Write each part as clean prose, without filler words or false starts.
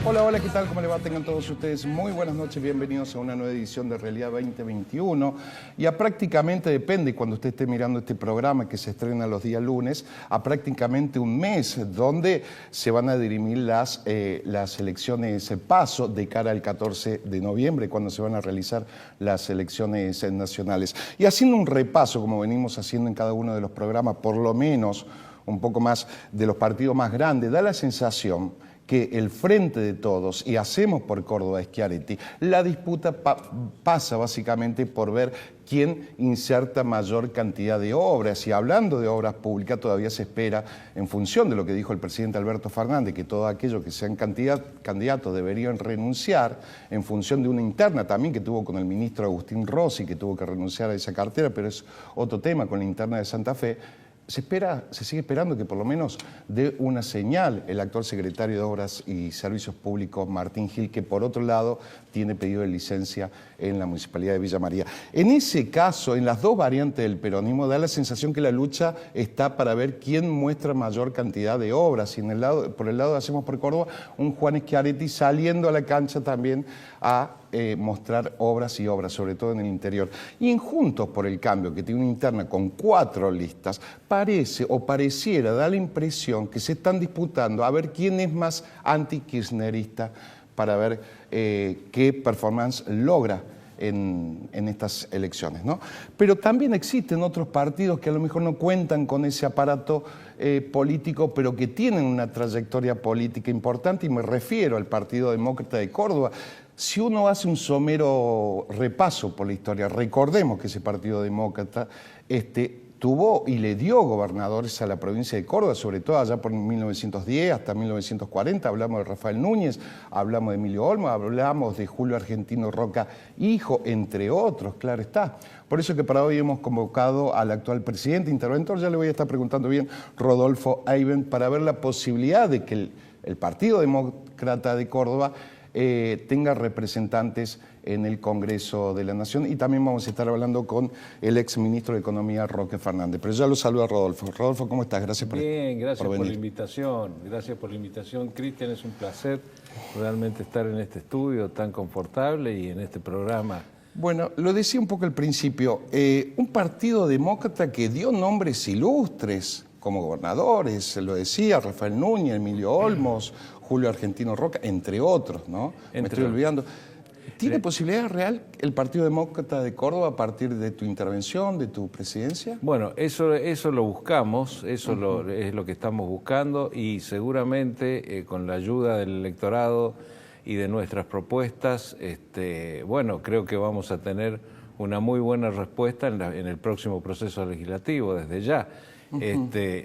Hola, hola, ¿qué tal? ¿Cómo le va? Tengan todos ustedes muy buenas noches, bienvenidos a una nueva edición de Realidad 2021. Ya prácticamente depende, cuando usted esté mirando este programa que se estrena los días lunes, a prácticamente un mes donde se van a dirimir las elecciones PASO de cara al 14 de noviembre, cuando se van a realizar las elecciones nacionales. Y haciendo un repaso, como venimos haciendo en cada uno de los programas, por lo menos un poco más de los partidos más grandes, da la sensación que el Frente de Todos y Hacemos por Córdoba Schiaretti, la disputa pasa básicamente por ver quién inserta mayor cantidad de obras. Y hablando de obras públicas, todavía se espera, en función de lo que dijo el presidente Alberto Fernández, que todos aquellos que sean candidatos deberían renunciar, en función de una interna también que tuvo con el ministro Agustín Rossi, que tuvo que renunciar a esa cartera, pero es otro tema con la interna de Santa Fe. Se sigue esperando que por lo menos dé una señal el actual secretario de Obras y Servicios Públicos, Martín Gil, que por otro lado tiene pedido de licencia en la Municipalidad de Villa María. En ese caso, en las dos variantes del peronismo, da la sensación que la lucha está para ver quién muestra mayor cantidad de obras. Y por el lado de Hacemos por Córdoba, un Juan Schiaretti saliendo a la cancha también a mostrar obras y obras, sobre todo en el interior. Y en Juntos por el Cambio, que tiene una interna con 4 listas, parece o pareciera, da la impresión que se están disputando a ver quién es más anti-kirchnerista para ver qué performance logra en estas elecciones, ¿no? Pero también existen otros partidos que a lo mejor no cuentan con ese aparato político, pero que tienen una trayectoria política importante, y me refiero al Partido Demócrata de Córdoba. Si uno hace un somero repaso por la historia, recordemos que ese Partido Demócrata tuvo y le dio gobernadores a la provincia de Córdoba, sobre todo allá por 1910 hasta 1940, hablamos de Rafael Núñez, hablamos de Emilio Olmos, hablamos de Julio Argentino Roca, hijo, entre otros, claro está. Por eso que para hoy hemos convocado al actual presidente interventor, ya le voy a estar preguntando bien, Rodolfo Eiben, para ver la posibilidad de que el Partido Demócrata de Córdoba tenga representantes en el Congreso de la Nación, y también vamos a estar hablando con el exministro de Economía, Roque Fernández. Pero ya lo saludo a Rodolfo. Rodolfo, ¿cómo estás? Gracias por venir. Bien, gracias por la invitación. Gracias por la invitación, Cristian. Es un placer realmente estar en este estudio tan confortable y en este programa. Bueno, lo decía un poco al principio, un partido demócrata que dio nombres ilustres como gobernadores, lo decía, Rafael Núñez, Emilio Olmos, Julio Argentino Roca, entre otros, ¿no? Me estoy olvidando. ¿Tiene posibilidad real el Partido Demócrata de Córdoba a partir de tu intervención, de tu presidencia? Bueno, eso lo buscamos, es lo que estamos buscando, y seguramente con la ayuda del electorado y de nuestras propuestas, bueno, creo que vamos a tener una muy buena respuesta en el próximo proceso legislativo, desde ya.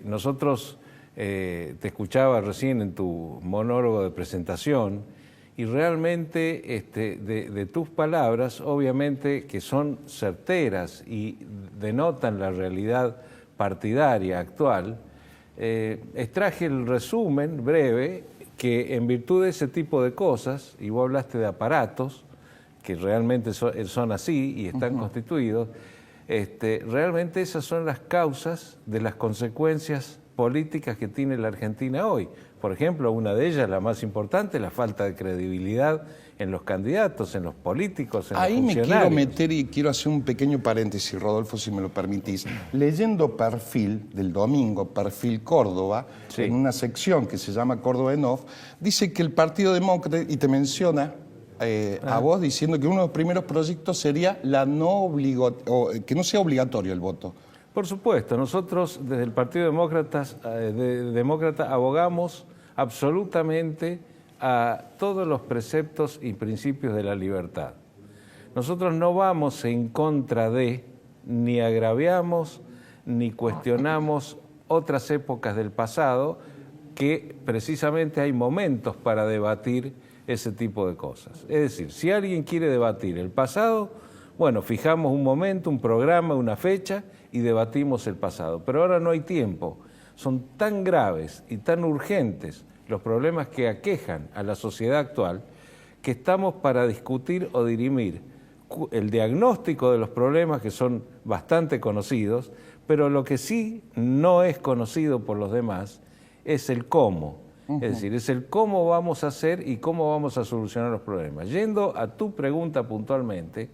Nosotros, te escuchaba recién en tu monólogo de presentación, y realmente de tus palabras, obviamente que son certeras y denotan la realidad partidaria actual, extraje el resumen breve que, en virtud de ese tipo de cosas, y vos hablaste de aparatos que realmente son así y están constituidos, realmente esas son las causas de las consecuencias políticas que tiene la Argentina hoy. Por ejemplo, una de ellas, la más importante, la falta de credibilidad en los candidatos, en los políticos, en los funcionarios. Ahí me quiero meter y quiero hacer un pequeño paréntesis, Rodolfo, si me lo permitís. Leyendo Perfil del domingo, Perfil Córdoba, sí, en una sección que se llama Córdoba en Off, dice que el Partido Demócrata, y te menciona a vos diciendo que uno de los primeros proyectos sería que no sea obligatorio el voto. Por supuesto, nosotros desde el Partido Demócrata abogamos absolutamente a todos los preceptos y principios de la libertad. Nosotros no vamos en contra de, ni agraviamos, ni cuestionamos otras épocas del pasado, que precisamente hay momentos para debatir ese tipo de cosas. Es decir, si alguien quiere debatir el pasado, bueno, fijamos un momento, un programa, una fecha y debatimos el pasado. Pero ahora no hay tiempo. Son tan graves y tan urgentes los problemas que aquejan a la sociedad actual, que estamos para discutir o dirimir el diagnóstico de los problemas, que son bastante conocidos, pero lo que sí no es conocido por los demás es el cómo. Es decir, es el cómo vamos a hacer y cómo vamos a solucionar los problemas. Yendo a tu pregunta puntualmente,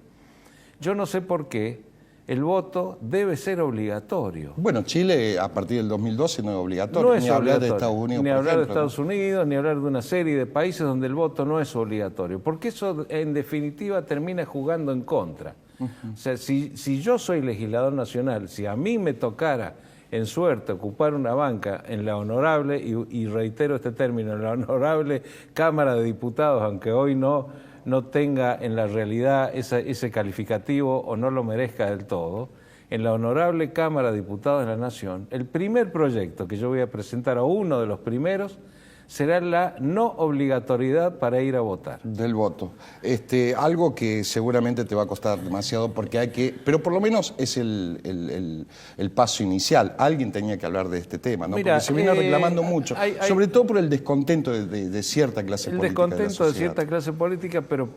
yo no sé por qué el voto debe ser obligatorio. Bueno, Chile a partir del 2012 no es obligatorio, No es ni hablar de obligatorio, Estados Unidos, ni por hablar de ejemplo, Estados Unidos, ni hablar de una serie de países donde el voto no es obligatorio, porque eso en definitiva termina jugando en contra. O sea, si yo soy legislador nacional, si a mí me tocara en suerte ocupar una banca en la honorable, y reitero este término, en la honorable Cámara de Diputados, aunque hoy no tenga en la realidad ese calificativo o no lo merezca del todo, en la honorable Cámara de Diputados de la Nación, el primer proyecto que yo voy a presentar, o uno de los primeros, será la no obligatoriedad para ir a votar. del voto. Algo que seguramente te va a costar demasiado porque hay que, pero por lo menos es el paso inicial. Alguien tenía que hablar de este tema, ¿no? Mira, Porque se viene reclamando mucho, sobre todo por el descontento de cierta clase el política. descontento de cierta clase política, pero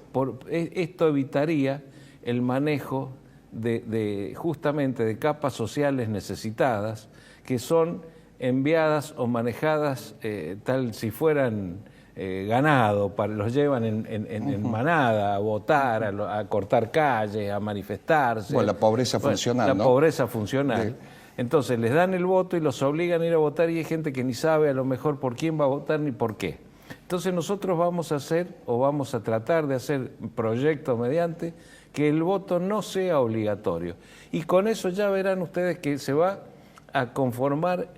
esto evitaría el manejo justamente de capas sociales necesitadas que son enviadas o manejadas tal si fueran ganado, los llevan en manada a votar, a cortar calles, a manifestarse. Bueno, la pobreza funcional, la ¿no? pobreza funcional. Entonces les dan el voto y los obligan a ir a votar y hay gente que ni sabe a lo mejor por quién va a votar ni por qué. Entonces nosotros vamos a hacer o vamos a tratar de hacer proyectos mediante que el voto no sea obligatorio. Y con eso ya verán ustedes que se va a conformar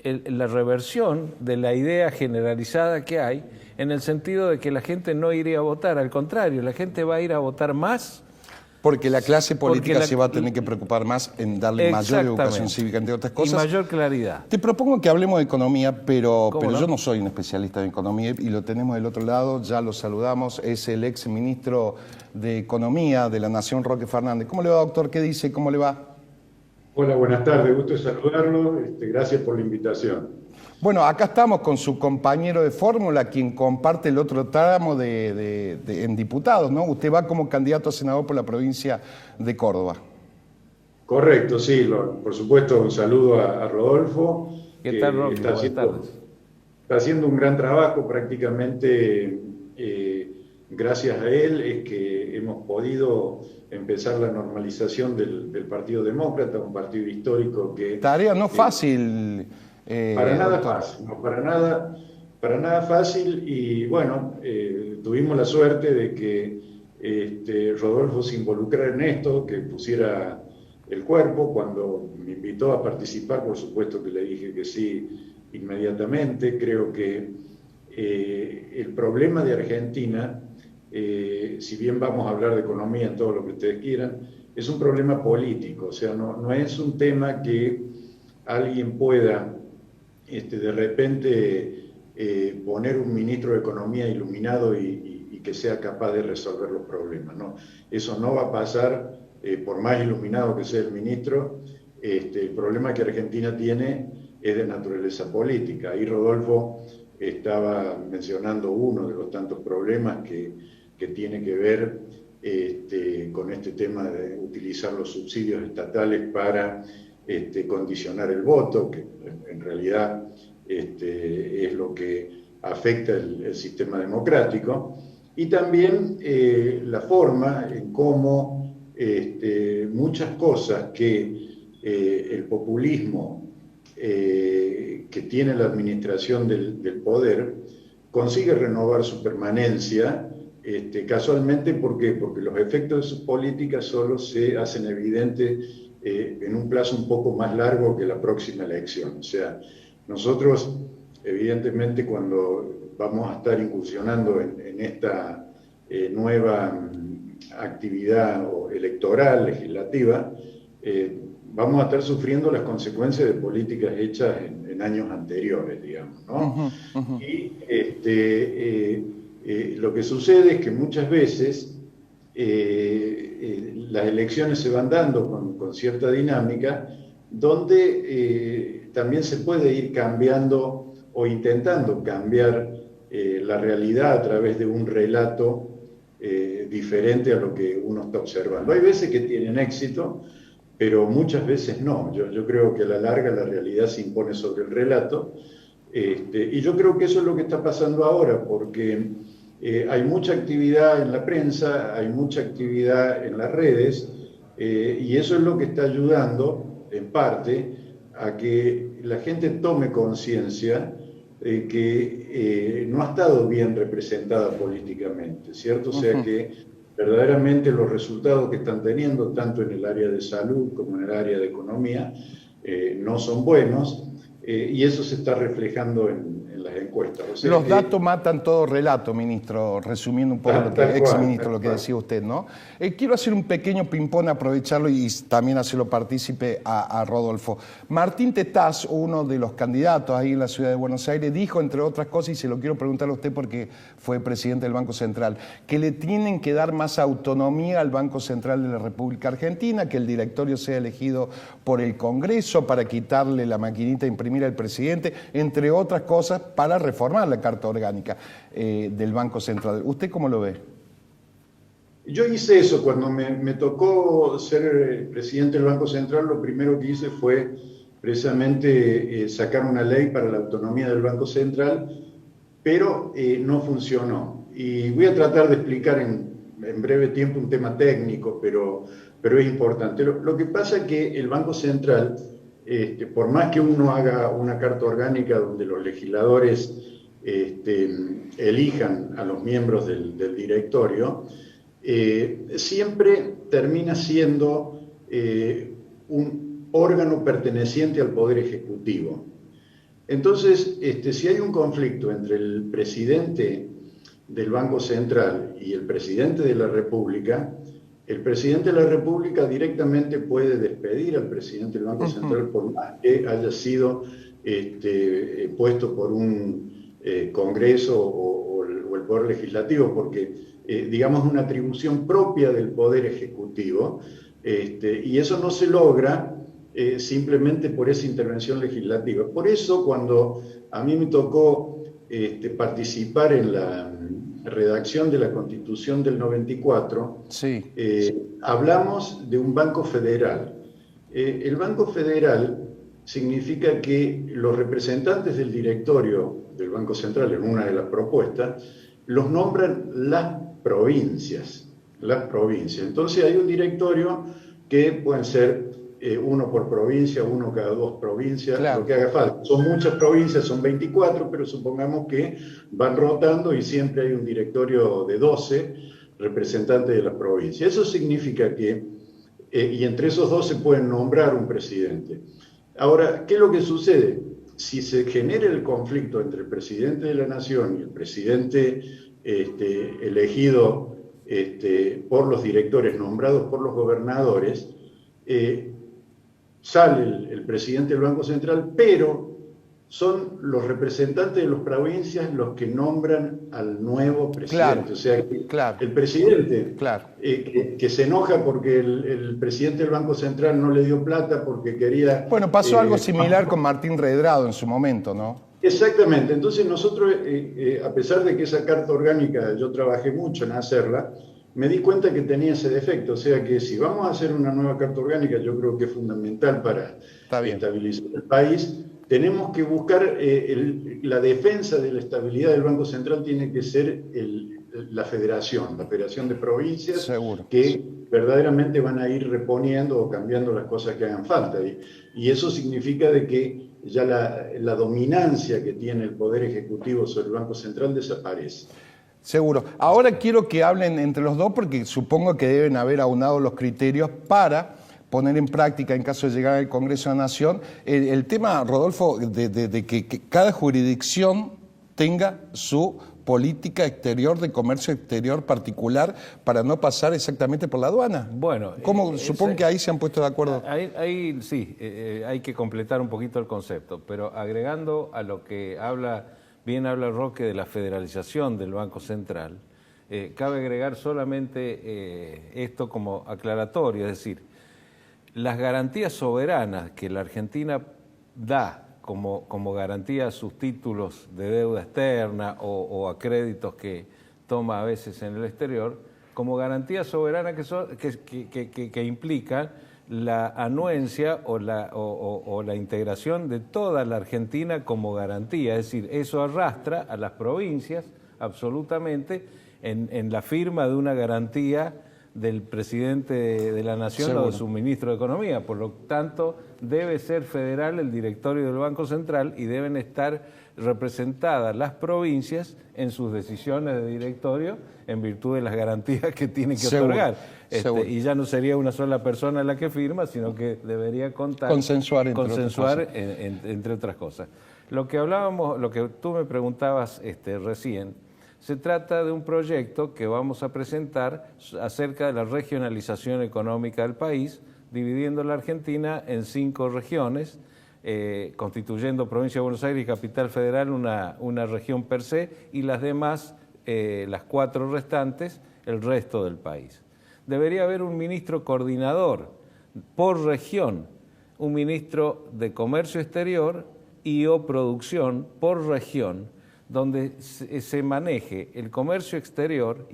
la reversión de la idea generalizada que hay, en el sentido de que la gente no iría a votar, al contrario, la gente va a ir a votar más. Porque la clase política se va a tener que preocupar más en darle mayor educación cívica, entre otras cosas. Y mayor claridad. Te propongo que hablemos de economía, pero no? yo no soy un especialista en economía y lo tenemos del otro lado, ya lo saludamos, es el ex ministro de Economía de la Nación, Roque Fernández. ¿Cómo le va, doctor? ¿Qué dice? ¿Cómo le va? Hola, buenas tardes, gusto de saludarlo, gracias por la invitación. Bueno, acá estamos con su compañero de fórmula, quien comparte el otro tramo en diputados, ¿no? Usted va como candidato a senador por la provincia de Córdoba. Correcto, sí, por supuesto un saludo a Rodolfo. ¿Qué tal, Roque? Buenas tardes. Está haciendo un gran trabajo, prácticamente gracias a él es que hemos podido empezar la normalización del Partido Demócrata, un partido histórico que... Tarea no fácil, para nada doctor. fácil, no, para nada fácil, y bueno, tuvimos la suerte de que Rodolfo se involucrara en esto, que pusiera el cuerpo. Cuando me invitó a participar, por supuesto que le dije que sí inmediatamente. Creo que el problema de Argentina, si bien vamos a hablar de economía en todo lo que ustedes quieran, es un problema político. O sea, no es un tema que alguien pueda de repente poner un ministro de Economía iluminado y que sea capaz de resolver los problemas, ¿no? Eso no va a pasar, por más iluminado que sea el ministro. El problema que Argentina tiene es de naturaleza política. Ahí Rodolfo estaba mencionando uno de los tantos problemas que tiene que ver con este tema de utilizar los subsidios estatales para condicionar el voto, que en realidad es lo que afecta el sistema democrático, y también la forma en cómo muchas cosas que el populismo que tiene la administración del poder consigue renovar su permanencia, casualmente. ¿Por qué? Porque los efectos de sus políticas solo se hacen evidentes en un plazo un poco más largo que la próxima elección. O sea, nosotros, evidentemente, cuando vamos a estar incursionando en esta nueva actividad electoral, legislativa, vamos a estar sufriendo las consecuencias de políticas hechas en años anteriores, digamos, ¿no? Y lo que sucede es que muchas veces las elecciones se van dando con cierta dinámica, donde también se puede ir cambiando o intentando cambiar la realidad a través de un relato diferente a lo que uno está observando. Hay veces que tienen éxito, pero muchas veces no. Yo creo que a la larga la realidad se impone sobre el relato, Y yo creo que eso es lo que está pasando ahora, porque hay mucha actividad en la prensa, hay mucha actividad en las redes, y eso es lo que está ayudando, en parte, a que la gente tome conciencia de que no ha estado bien representada políticamente, ¿cierto? O sea que verdaderamente los resultados que están teniendo, tanto en el área de salud como en el área de economía, no son buenos, y eso se está reflejando en las encuestas. O sea Los datos matan todo relato, ministro, resumiendo un poco lo que, exministro, lo que decía usted, ¿no? Quiero hacer un pequeño ping-pong, aprovecharlo y también hacerlo partícipe a Rodolfo. Martín Tetaz, uno de los candidatos ahí en la ciudad de Buenos Aires, dijo, entre otras cosas, y se lo quiero preguntar a usted porque fue presidente del Banco Central, que le tienen que dar más autonomía al Banco Central de la República Argentina, que el directorio sea elegido por el Congreso para quitarle la maquinita a imprimir al presidente, entre otras cosas, para reformar la Carta Orgánica del Banco Central. ¿Usted cómo lo ve? Yo hice eso cuando me tocó ser presidente del Banco Central. Lo primero que hice fue precisamente sacar una ley para la autonomía del Banco Central, pero no funcionó. Y voy a tratar de explicar en breve tiempo un tema técnico, pero es importante. Lo que pasa es que el Banco Central, por más que uno haga una carta orgánica donde los legisladores elijan a los miembros del directorio, siempre termina siendo un órgano perteneciente al Poder Ejecutivo. Entonces, si hay un conflicto entre el presidente del Banco Central y el presidente de la República, el presidente de la República directamente puede despedir al presidente del Banco Central por más que haya sido puesto por un Congreso o el Poder Legislativo, porque digamos una atribución propia del Poder Ejecutivo, y eso no se logra simplemente por esa intervención legislativa. Por eso, cuando a mí me tocó participar en la redacción de la Constitución del 94, sí. Hablamos de un banco federal. El Banco Federal significa que los representantes del directorio del Banco Central, en una de las propuestas, los nombran las provincias. Entonces hay un directorio que pueden ser uno por provincia, uno cada 2 provincias, claro, lo que haga falta. Son muchas provincias, son 24, pero supongamos que van rotando y siempre hay un directorio de 12 representantes de las provincias. Eso significa que, y entre esos 12 pueden nombrar un presidente. Ahora, ¿qué es lo que sucede? Si se genera el conflicto entre el presidente de la Nación y el presidente elegido por los directores nombrados por los gobernadores, sale el presidente del Banco Central, pero son los representantes de las provincias los que nombran al nuevo presidente. Claro, o sea, que claro, el presidente claro. Que se enoja porque el presidente del Banco Central no le dio plata porque quería... Bueno, pasó algo similar con Martín Redrado en su momento, ¿no? Exactamente. Entonces nosotros, a pesar de que esa carta orgánica yo trabajé mucho en hacerla, me di cuenta que tenía ese defecto. O sea que si vamos a hacer una nueva carta orgánica, yo creo que es fundamental para estabilizar el país. Tenemos que buscar la defensa de la estabilidad del Banco Central, tiene que ser la federación de provincias. Seguro. Que verdaderamente van a ir reponiendo o cambiando las cosas que hagan falta. Y eso significa de que ya la dominancia que tiene el Poder Ejecutivo sobre el Banco Central desaparece. Seguro. Ahora quiero que hablen entre los dos porque supongo que deben haber aunado los criterios para poner en práctica, en caso de llegar al Congreso de la Nación, el tema, Rodolfo, de que cada jurisdicción tenga su política exterior, de comercio exterior particular, para no pasar exactamente por la aduana. Bueno, supongo que ahí se han puesto de acuerdo. Ahí sí, hay que completar un poquito el concepto, pero agregando a lo que bien habla Roque de la federalización del Banco Central, cabe agregar solamente esto como aclaratorio, es decir, las garantías soberanas que la Argentina da como garantía a sus títulos de deuda externa o a créditos que toma a veces en el exterior, como garantía soberana que implican la anuencia o la integración de toda la Argentina como garantía. Es decir, eso arrastra a las provincias absolutamente en la firma de una garantía del presidente de la Nación Seguro. o de su ministro de Economía. Por lo tanto, debe ser federal el directorio del Banco Central y deben estar representadas las provincias en sus decisiones de directorio en virtud de las garantías que tienen que Seguro, otorgar. seguro. Y ya no sería una sola persona la que firma, sino que debería Consensuar, entre otras cosas. Lo que hablábamos, lo que tú me preguntabas recién, se trata de un proyecto que vamos a presentar acerca de la regionalización económica del país, dividiendo la Argentina en 5 regiones, constituyendo Provincia de Buenos Aires y Capital Federal una región per se, y las demás, las 4 restantes, el resto del país. Debería haber un ministro coordinador por región, un ministro de Comercio Exterior y o Producción por región, donde se maneje el comercio exterior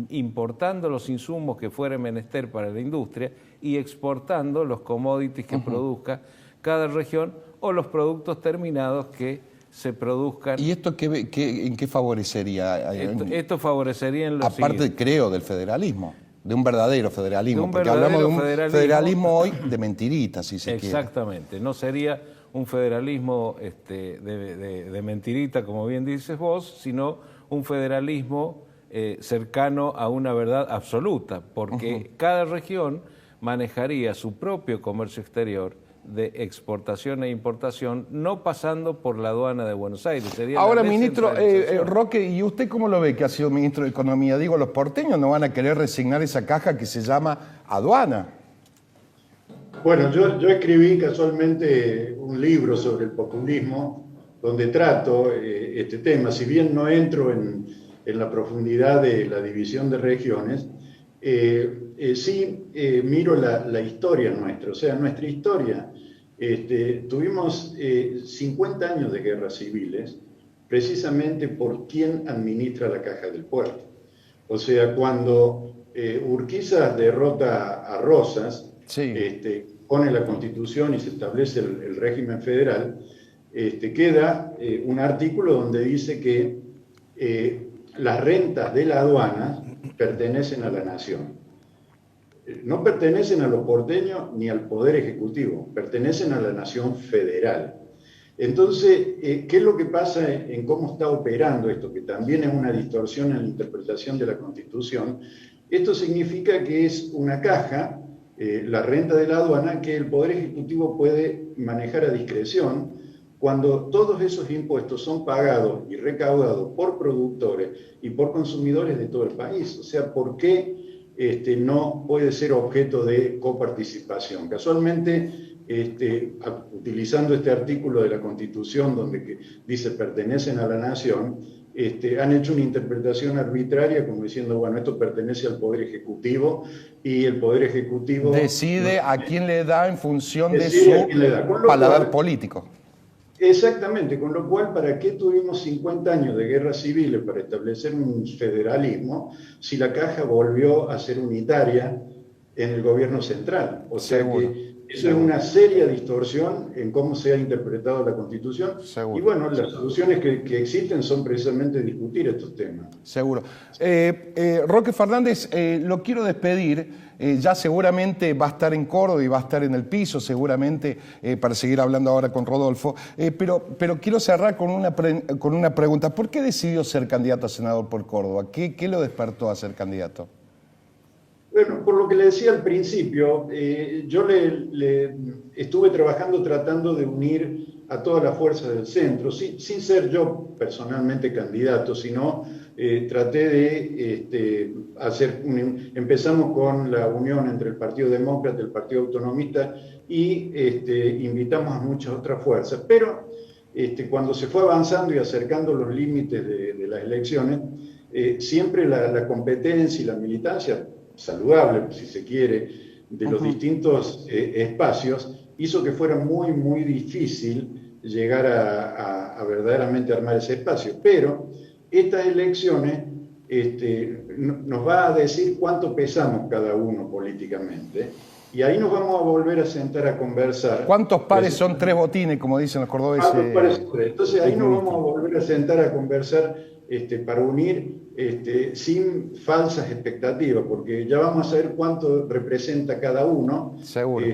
importando los insumos que fuera menester para la industria y exportando los commodities que produzca cada región o los productos terminados que se produzcan. ¿Y esto en qué favorecería? Esto favorecería en los aparte, creo, del federalismo, de un verdadero federalismo, porque verdadero hablamos de un federalismo hoy de mentiritas, si se quiere. Exactamente, no sería un federalismo de mentirita, como bien dices vos, sino un federalismo cercano a una verdad absoluta, porque cada región manejaría su propio comercio exterior de exportación e importación, no pasando por la aduana de Buenos Aires. Sería ahora, ministro Roque, ¿y usted cómo lo ve que ha sido ministro de Economía? Digo, los porteños no van a querer resignar esa caja que se llama aduana. Bueno, yo escribí casualmente un libro sobre el populismo donde trato este tema. Si bien no entro en la profundidad de la división de regiones, sí miro la historia nuestra. O sea, nuestra historia. Tuvimos 50 años de guerras civiles precisamente por quién administra la Caja del Puerto. O sea, cuando Urquiza derrota a Rosas, sí, pone la Constitución y se establece el régimen federal, queda un artículo donde dice que las rentas de la aduana pertenecen a la nación. No pertenecen a los porteños ni al Poder Ejecutivo, pertenecen a la nación federal. Entonces, ¿qué es lo que pasa en cómo está operando esto? Que también es una distorsión en la interpretación de la Constitución. Esto significa que es una caja, la renta de la aduana, que el Poder Ejecutivo puede manejar a discreción cuando todos esos impuestos son pagados y recaudados por productores y por consumidores de todo el país. O sea, ¿por qué no puede ser objeto de coparticipación? Casualmente, utilizando este artículo de la Constitución donde dice pertenecen a la nación, han hecho una interpretación arbitraria como diciendo, bueno, esto pertenece al Poder Ejecutivo y el Poder Ejecutivo decide a quién le da en función de decide a su quién le da. paladar político. Exactamente, con lo cual, ¿para qué tuvimos 50 años de guerras civiles para establecer un federalismo si la Caja volvió a ser unitaria en el gobierno central? O sea que eso es una seria distorsión en cómo se ha interpretado la Constitución. Seguro. Y bueno, las soluciones que existen son precisamente discutir estos temas. Seguro. Roque Fernández, lo quiero despedir. Ya seguramente va a estar en Córdoba y va a estar en el piso, seguramente, para seguir hablando ahora con Rodolfo. Pero quiero cerrar con una pregunta. ¿Por qué decidió ser candidato a senador por Córdoba? ¿Qué lo despertó a ser candidato? Bueno, por lo que le decía al principio, yo le estuve trabajando tratando de unir a todas las fuerzas del centro, sin ser yo personalmente candidato, sino traté de empezamos con la unión entre el Partido Demócrata y el Partido Autonomista y invitamos a muchas otras fuerzas. Pero cuando se fue avanzando y acercando los límites de las elecciones, siempre la competencia y la militancia saludable, si se quiere, de los distintos espacios, hizo que fuera muy, muy difícil llegar a verdaderamente armar ese espacio. Pero estas elecciones nos va a decir cuánto pesamos cada uno políticamente, y ahí nos vamos a volver a sentar a conversar. ¿Cuántos pares son 3 botines, como dicen los cordobeses? Entonces ahí nos vamos a volver a sentar a conversar para unir sin falsas expectativas, porque ya vamos a saber cuánto representa cada uno. Seguro.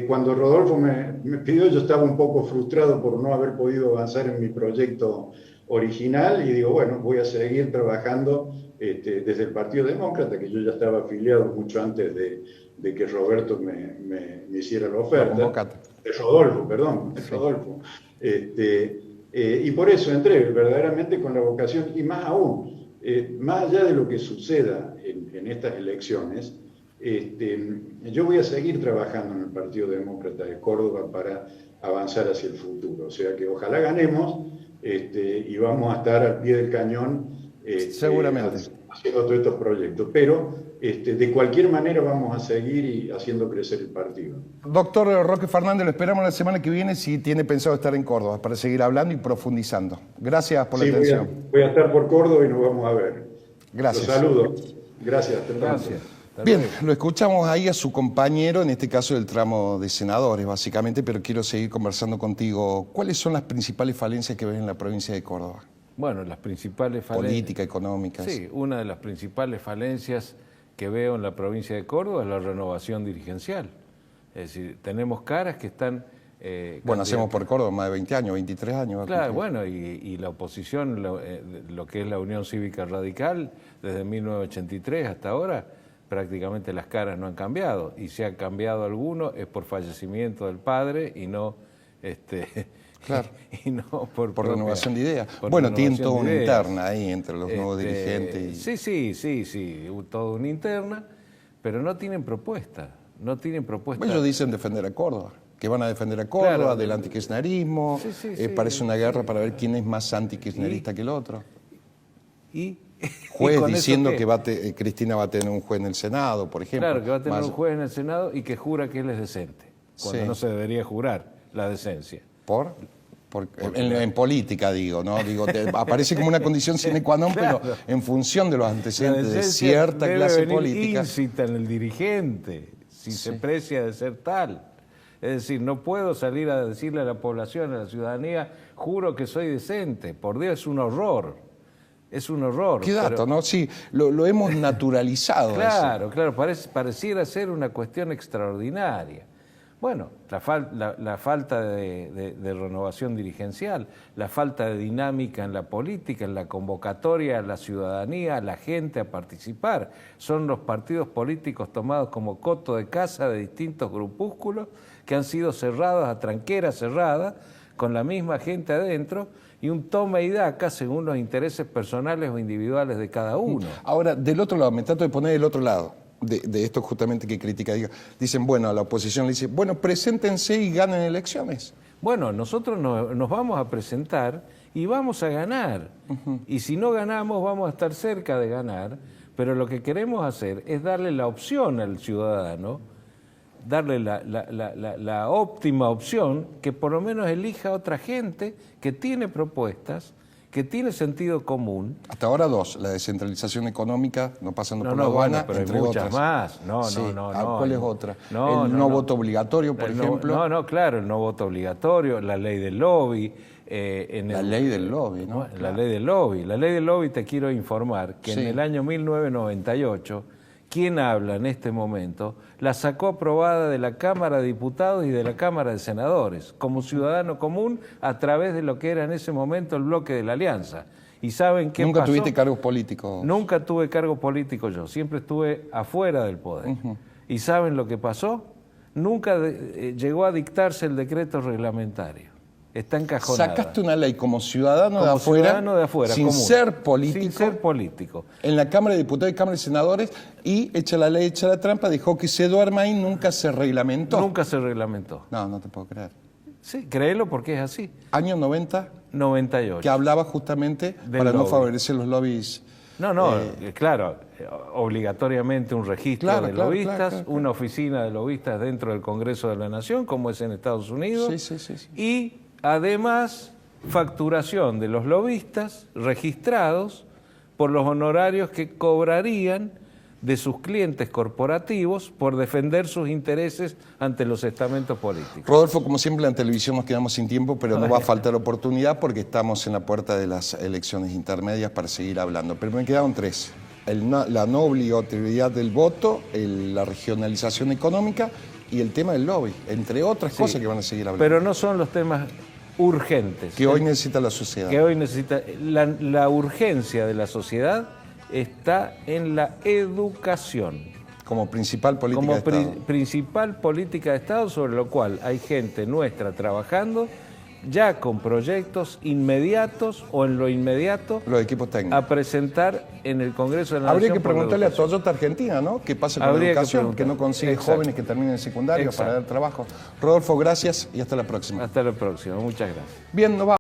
Cuando Rodolfo me pidió, yo estaba un poco frustrado por no haber podido avanzar en mi proyecto original, y digo, bueno, voy a seguir trabajando desde el Partido Demócrata, que yo ya estaba afiliado mucho antes de que Roberto me hiciera la oferta. De Rodolfo, perdón, de Rodolfo. Y por eso entré verdaderamente con la vocación, y más aún, más allá de lo que suceda en estas elecciones, yo voy a seguir trabajando en el Partido Demócrata de Córdoba para avanzar hacia el futuro. O sea que ojalá ganemos y vamos a estar al pie del cañón seguramente haciendo todos estos proyectos. Pero de cualquier manera vamos a seguir haciendo crecer el partido. Doctor Roque Fernández, lo esperamos la semana que viene si tiene pensado estar en Córdoba para seguir hablando y profundizando. Gracias por la atención. Voy a estar por Córdoba y nos vamos a ver. Gracias. Los saludo. Gracias. Gracias. Bien, lo escuchamos ahí a su compañero, en este caso del tramo de senadores, básicamente, pero quiero seguir conversando contigo. ¿Cuáles son las principales falencias que ves en la provincia de Córdoba? Bueno, las principales falencias... Política, económicas. Sí, una de las principales falencias que veo en la provincia de Córdoba es la renovación dirigencial. Es decir, tenemos caras que están... bueno, hacemos por Córdoba más de 20 años, 23 años. Claro, bueno, y la oposición, lo que es la Unión Cívica Radical, desde 1983 hasta ahora, prácticamente las caras no han cambiado, y si ha cambiado alguno es por fallecimiento del padre y no claro. y no por renovación de ideas. Bueno, tienen toda una interna ahí entre los nuevos dirigentes. Y... Sí, toda una interna, pero no tienen propuesta, Bueno, ellos dicen defender a Córdoba, que van a defender a Córdoba, claro, del antikirchnerismo, parece una guerra para ver quién es más antikirchnerista que el otro. Juez diciendo que Cristina va a tener un juez en el Senado, por ejemplo. Claro, que va a tener un juez en el Senado y que jura que él es decente, cuando no se debería jurar la decencia. En política, digo, ¿no? Aparece como una condición sine qua non, claro, pero en función de los antecedentes de cierta clase política. Incita en el dirigente, si se precia de ser tal. Es decir, no puedo salir a decirle a la población, a la ciudadanía, juro que soy decente. Por Dios, es un horror. Es un horror. Qué dato, ¿no? Sí, lo hemos naturalizado. Claro, pareciera ser una cuestión extraordinaria. Bueno, la falta de renovación dirigencial, la falta de dinámica en la política, en la convocatoria a la ciudadanía, a la gente a participar. Son los partidos políticos tomados como coto de caza de distintos grupúsculos que han sido cerrados a tranquera cerrada, con la misma gente adentro, y un toma y daca según los intereses personales o individuales de cada uno. Ahora, del otro lado, me trato de poner del otro lado de esto justamente que critica. Dicen, bueno, a la oposición le dice, bueno, preséntense y ganen elecciones. Bueno, nosotros nos vamos a presentar y vamos a ganar. Y si no ganamos, vamos a estar cerca de ganar, pero lo que queremos hacer es darle la opción al ciudadano, darle la óptima opción, que por lo menos elija a otra gente que tiene propuestas, que tiene sentido común. Hasta ahora dos, la descentralización económica, no pasando por la aduana, pero entre hay muchas otras. Más. ¿Cuál es otra? El no voto obligatorio, por ejemplo. Claro, el no voto obligatorio, la ley del lobby. Ley del lobby, ¿no? Claro. La ley del lobby. La ley del lobby, te quiero informar que en el año 1998, quien habla en este momento, la sacó aprobada de la Cámara de Diputados y de la Cámara de Senadores, como ciudadano común, a través de lo que era en ese momento el bloque de la Alianza. ¿Y saben qué pasó? ¿Nunca tuviste cargos políticos? Nunca tuve cargo político yo, siempre estuve afuera del poder. ¿Y saben lo que pasó? Nunca llegó a dictarse el decreto reglamentario. Está encajonada. Sacaste una ley como ciudadano de afuera, sin común, ser político. Sin ser político. En la Cámara de Diputados y Cámara de Senadores, y hecha la ley, hecha la trampa, dejó que se duerma y nunca se reglamentó. Nunca se reglamentó. No te puedo creer. Sí, créelo porque es así. Año 90. 98. Que hablaba justamente para no favorecer los lobbies. Claro, obligatoriamente un registro de lobistas, una oficina de lobistas dentro del Congreso de la Nación, como es en Estados Unidos. Sí. Y además, facturación de los lobistas registrados por los honorarios que cobrarían de sus clientes corporativos por defender sus intereses ante los estamentos políticos. Rodolfo, como siempre en televisión nos quedamos sin tiempo, pero no va a faltar oportunidad porque estamos en la puerta de las elecciones intermedias para seguir hablando. Pero me quedaron tres. La no obligatoriedad del voto, la regionalización económica y el tema del lobby, entre otras cosas que van a seguir hablando. Pero no son los temas urgentes. Que hoy necesita la sociedad. Que hoy necesita. La urgencia de la sociedad está en la educación. Como principal política de Estado. Como principal política de Estado, sobre lo cual hay gente nuestra trabajando ya con proyectos inmediatos o en lo inmediato los equipos técnicos a presentar en el Congreso de la Habría Nación. que preguntarle a Toyota Argentina, ¿no? ¿Qué pasa con la educación? Que no consigue jóvenes que terminen el secundario para dar trabajo. Rodolfo, gracias y hasta la próxima. Hasta la próxima, muchas gracias. Bien, nos vamos.